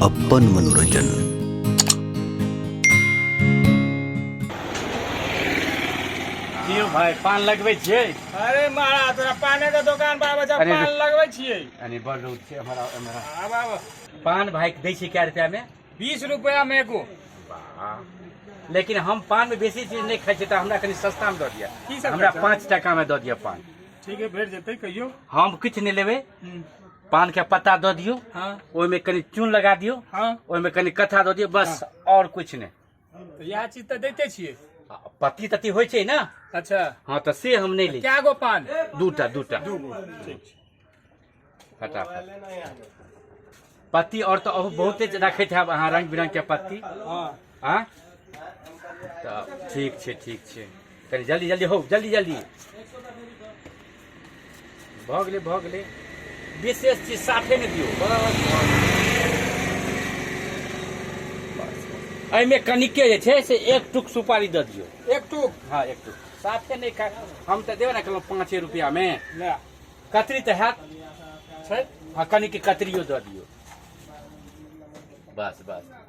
अपन मनोरंजन। क्यों भाई पान लगबै छियै? अरे मारा तोरा पाने का दुकान पर बच्चा अरे पान लगबै छियै। अरे बड़ रूप छै हमारा हमारा आब आब पान भाई दै छै क्या रुपया में? 20 रुपया में एगो। वाह। लेकिन हम पान में बेसी चीज नहीं खाई छियै, हमरा कनी सस्ता में दऽ दिया। की सब हमरा खर्चा? 5 टका में दऽ दिया पान। ठीक है भेट जेतै कहियो। हम कुछ नहीं लेबै, पान के पत्ता दऽ दियो, हाँ ओहि में कनी चून लगा दियो, हाँ ओहि में कनी कथा दऽ दियो, बस और कुछ नहीं। तो यह चीज तो देते छियै। पत्ती तत्ती होइ छै ना? अच्छा हाँ तो से हम नहीं लै। क्या गो पान? दूटा दूटा दूगो ठीक छै। फटाफट पत्ती और तो बहुते रखैत हैब अहाँ रंग बिरंग के पत्ती। हाँ हाँ तो ठीक छै कनी जल्दी जल्दी हो, जल्दी जल्दी भऽ गेलै। विशेष चीज साफे नहीं दियो, एहिमे कनिके जे छै से एक टुक सुपारी दऽ दियो। एक टूक हाँ एक टुक साफे नहीं खा, हम तो देबे ना कहलहुँ 5 रुपया में। ले कतरी तो हैत छै। हाँ कनिके कतरियो दऽ दियो, बस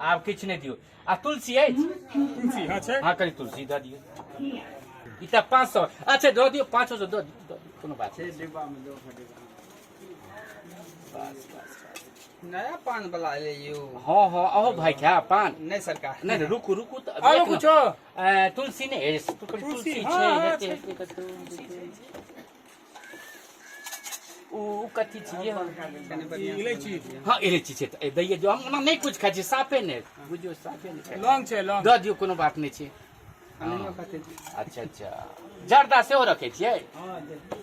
आब किछु नहीं दियो। आ तुलसी अछि? तुलसी हाँ छै। हाँ कनी तुलसी दऽ दियो। ई तऽ 500 अच्छा दऽ दियो, 500 दऽ दियो, कोनो बात नहीं। डिब्बा में दो बस नया पान वाला ले यो। हाँ अहो भाई क्या पान नहीं सरकार नहीं रुकू तो आरो एक न- कुछो तुलसी नहीं तुलसी तुलसी, छै, हाँ, हेतै कतौ। ओ कथी छियै? इलायची हाँ इलायची छै तऽ दैये जो, हम ओना नहीं कुछ खाइ छी, साफे नहीं बुझियो, साफे नहीं खाइ छी। लौंग छै लौंग। दऽ दियो कोनो बात नहीं छै। हाँ, अच्छा जर्दा सेहो रखै छियै?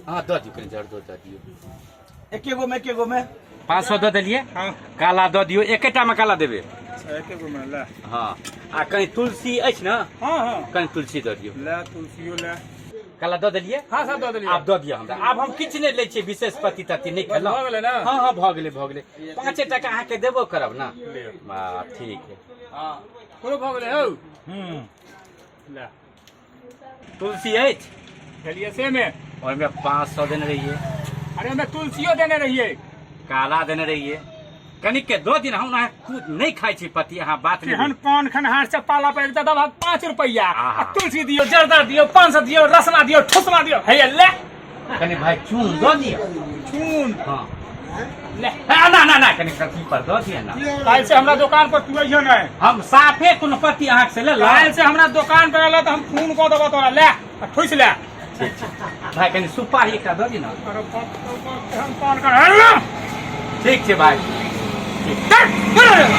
हाँ दऽ दियो, कनी जर्दो दऽ दियो। एकेगो में 500 दऽ देलियै। हाँ काला दऽ दियो, एकेटा में काला देबै। एकेगो में ले। हाँ आ कनी तुलसी अछि ना? हाँ कनी तुलसी दऽ दियो। ले तुलसियो ले। काला दऽ देलियै? हाँ सब दऽ देलियै। आब दऽ दियो हमरा। आब हम किछु नहि लै छियै, विशेष पत्ती तत्ती नहि बस खेलहुँ। भऽ गेलै ना? हाँ भऽ गेलै। 5 टका अहाँके देबो करब ना। लिअ। वाह ठीक है। हाँ पूरो भऽ गेलै हौ। ले तुलसी अछि? चलिए से में। ओहिमे 500 देने रहिए, अरे मैं तुलसियो देने रहिए। काला देने रहिए, कनिक के 2 दिन हम अहाँ कुछ नहीं खाइ छी पत्ती, अहाँ बात नहीं केहन पान खनहार से पाला पे दादा भाग 5 रुपया। आहा। आ तुलसी दियो, जर्दा दियो, 500 दियो, रसना दियो, ठुसना दियो। है ले कनी भाई चून दऽ दियो। चून हाँ ले। ना कनी कथी पर दऽ दियो ना। काल से हमरा दुकान पर तू अइयो नहीं। हम साफे कोनो पत्ती अहाँ से ले लो। काल से हमरा दुकान पर आला त हम खून को देबो तोरा। ले आ ठुस ले। भाई कनी सुपारी एकटा दऽ दी ना। अरे केहन पान कर। ठीक छै भाई। ले